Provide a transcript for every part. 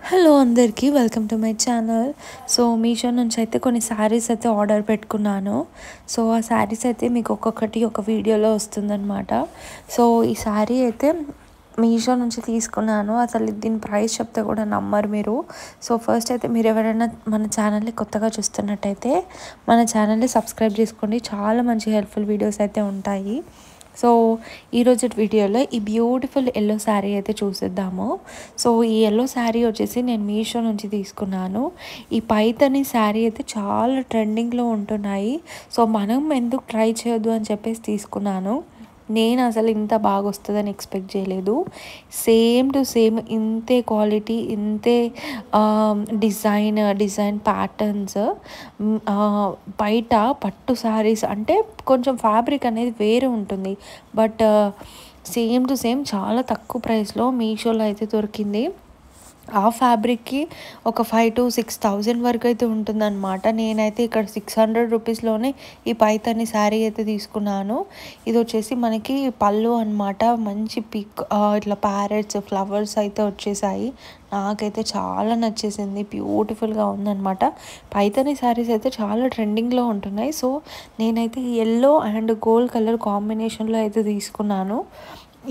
Hello అందరికీ welcome to my channel. So Meesho నుంచి అయితే కొన్ని శారీస్ అయితే ఆర్డర్ పెట్టుకున్నాను. సో ఆ శారీస్ అయితే మీకు ఒక్కొక్కటి ఒక వీడియోలో వస్తుందన్నమాట. సో ఈ శారీ అయితే మీషో నుంచి తీసుకున్నాను. అసలు దీని ప్రైస్ చెప్తే కూడా నమ్మరు మీరు. సో ఫస్ట్ అయితే మీరు ఎవరైనా మన ఛానల్ని కొత్తగా చూస్తున్నట్టయితే మన ఛానల్ని సబ్స్క్రైబ్ చేసుకోండి. చాలా మంచి హెల్ప్ఫుల్ వీడియోస్ అయితే ఉంటాయి. సో ఈరోజు వీడియోలో ఈ బ్యూటిఫుల్ ఎల్లో శారీ అయితే చూసేద్దాము. సో ఈ ఎల్లో శారీ వచ్చేసి నేను మీషో నుంచి తీసుకున్నాను. ఈ పైతని శారీ అయితే చాలా ట్రెండింగ్లో ఉంటున్నాయి. సో మనం ఎందుకు ట్రై చేయొద్దు అని చెప్పేసి తీసుకున్నాను. నేను అసలు ఇంత బాగా వస్తుందని ఎక్స్పెక్ట్ చేయలేదు. సేమ్ టు సేమ్ ఇంతే క్వాలిటీ, ఇంతే డిజైన్ ప్యాటర్న్స్. బయట పట్టు శారీస్ అంటే కొంచెం ఫ్యాబ్రిక్ అనేది వేరే ఉంటుంది. బట్ సేమ్ టు సేమ్ చాలా తక్కువ ప్రైస్లో మీషోలో అయితే దొరికింది. ఆ ఫ్యాబ్రిక్కి ఒక 5,000 to 6,000 వరకు అయితే ఉంటుందన్నమాట. నేనైతే ఇక్కడ 600 రూపీస్లోనే ఈ పైతని శారీ అయితే తీసుకున్నాను. ఇది వచ్చేసి మనకి పళ్ళు అనమాట. మంచి ఇట్లా ప్యారెట్స్ ఫ్లవర్స్ అయితే వచ్చేసాయి. నాకైతే చాలా నచ్చేసింది. బ్యూటిఫుల్గా ఉందన్నమాట. పైతని శారీస్ అయితే చాలా ట్రెండింగ్లో ఉంటున్నాయి. సో నేనైతే ఎల్లో అండ్ గోల్డ్ కలర్ కాంబినేషన్లో అయితే తీసుకున్నాను.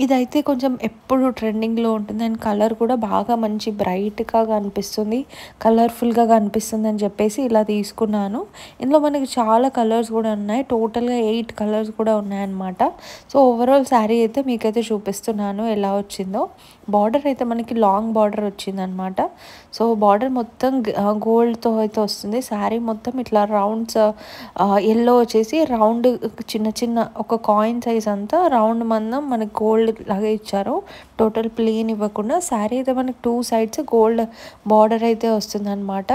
ఇదైతే కొంచెం ఎప్పుడు ట్రెండింగ్లో ఉంటుంది అండ్ కలర్ కూడా బాగా మంచి బ్రైట్గా కనిపిస్తుంది, కలర్ఫుల్గా కనిపిస్తుంది అని చెప్పేసి ఇలా తీసుకున్నాను. ఇందులో మనకి చాలా కలర్స్ కూడా ఉన్నాయి. టోటల్గా 8 కలర్స్ కూడా ఉన్నాయన్నమాట. సో ఓవరాల్ శారీ అయితే మీకైతే చూపిస్తున్నాను ఎలా వచ్చిందో. బార్డర్ అయితే మనకి లాంగ్ బార్డర్ వచ్చిందనమాట. సో బార్డర్ మొత్తం గోల్డ్తో అయితే వస్తుంది. శారీ మొత్తం ఇట్లా రౌండ్స్, ఎల్లో వచ్చేసి రౌండ్ చిన్న చిన్న ఒక కాయిన్ సైజ్ అంతా రౌండ్ మందం మనకి గోల్డ్ లాగా ఇచ్చారు. టోటల్ ప్లెయిన్ ఇవ్వకుండా శారీ అయితే మనకి 2 sides గోల్డ్ బార్డర్ అయితే వస్తుందన్నమాట.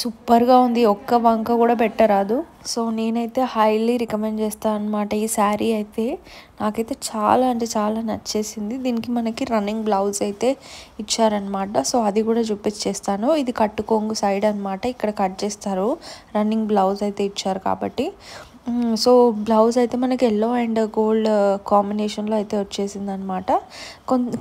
సూపర్గా ఉంది. ఒక్క వంక కూడా పెట్టరాదు. సో నేనైతే హైలీ రికమెండ్ చేస్తాను అనమాట. ఈ శారీ అయితే నాకైతే చాలా అంటే చాలా నచ్చేసింది. దీనికి మనకి రన్నింగ్ బ్లౌజ్ అయితే ఇచ్చారనమాట. సో అది కూడా చూపించేస్తాను. ఇది కట్టుకొంగు సైడ్ అనమాట. ఇక్కడ కట్ చేస్తారు. రన్నింగ్ బ్లౌజ్ అయితే ఇచ్చారు కాబట్టి. సో బ్లౌజ్ అయితే మనకి ఎల్లో అండ్ గోల్డ్ కాంబినేషన్లో అయితే వచ్చేసింది అనమాట.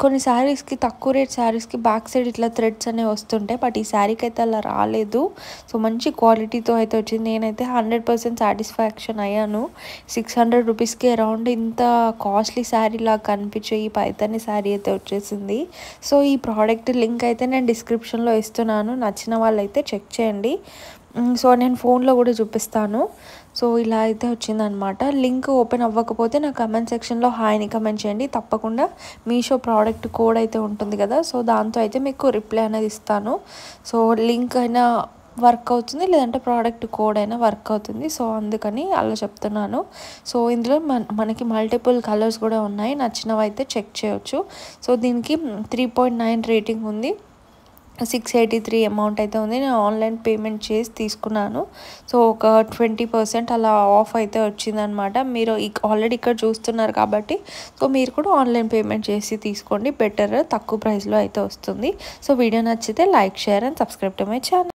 కొన్ని శారీస్కి, తక్కువ రేట్ శారీస్కి బ్యాక్ సైడ్ ఇట్లా థ్రెడ్స్ అనేవి వస్తుంటాయి. బట్ ఈ శారీకి అయితే అలా రాలేదు. సో మంచి క్వాలిటీతో అయితే వచ్చింది. నేనైతే 100% సాటిస్ఫాక్షన్ అయ్యాను. 600 రూపీస్కి అరౌండ్ ఇంత కాస్ట్లీ శారీ లాగా కనిపించే ఈ పైతని శారీ అయితే వచ్చేసింది. సో ఈ ప్రోడక్ట్ లింక్ అయితే నేను డిస్క్రిప్షన్లో ఇస్తున్నాను. నచ్చిన వాళ్ళైతే చెక్ చేయండి. సో నేను ఫోన్లో కూడా చూపిస్తాను. సో ఇలా అయితే వచ్చిందనమాట. లింక్ ఓపెన్ అవ్వకపోతే నా కమెంట్ సెక్షన్లో హాయ్ని కమెంట్ చేయండి. తప్పకుండా మీషో ప్రోడక్ట్ కోడ్ అయితే ఉంటుంది కదా, సో దాంతో అయితే మీకు రిప్లై అనేది ఇస్తాను. సో లింక్ అయినా వర్క్ అవుతుంది, లేదంటే ప్రోడక్ట్ కోడ్ అయినా వర్క్ అవుతుంది. సో అందుకని అలా చెప్తున్నాను. సో ఇందులో మనకి మల్టిపుల్ కలర్స్ కూడా ఉన్నాయి. నచ్చినవి అయితే చెక్ చేయొచ్చు. సో దీనికి 3.9 రేటింగ్ ఉంది. 683 అమౌంట్ అయితే ఉంది. నేను ఆన్లైన్ పేమెంట్ చేసి తీసుకున్నాను. సో ఒక 20% అలా ఆఫ్ అయితే వచ్చిందనమాట. మీరు ఆల్రెడీ ఇక్కడ చూస్తున్నారు కాబట్టి సో మీరు కూడా ఆన్లైన్ పేమెంట్ చేసి తీసుకోండి. బెటర్, తక్కువ ప్రైస్లో అయితే వస్తుంది. సో వీడియో నచ్చితే like, share and subscribe to my channel.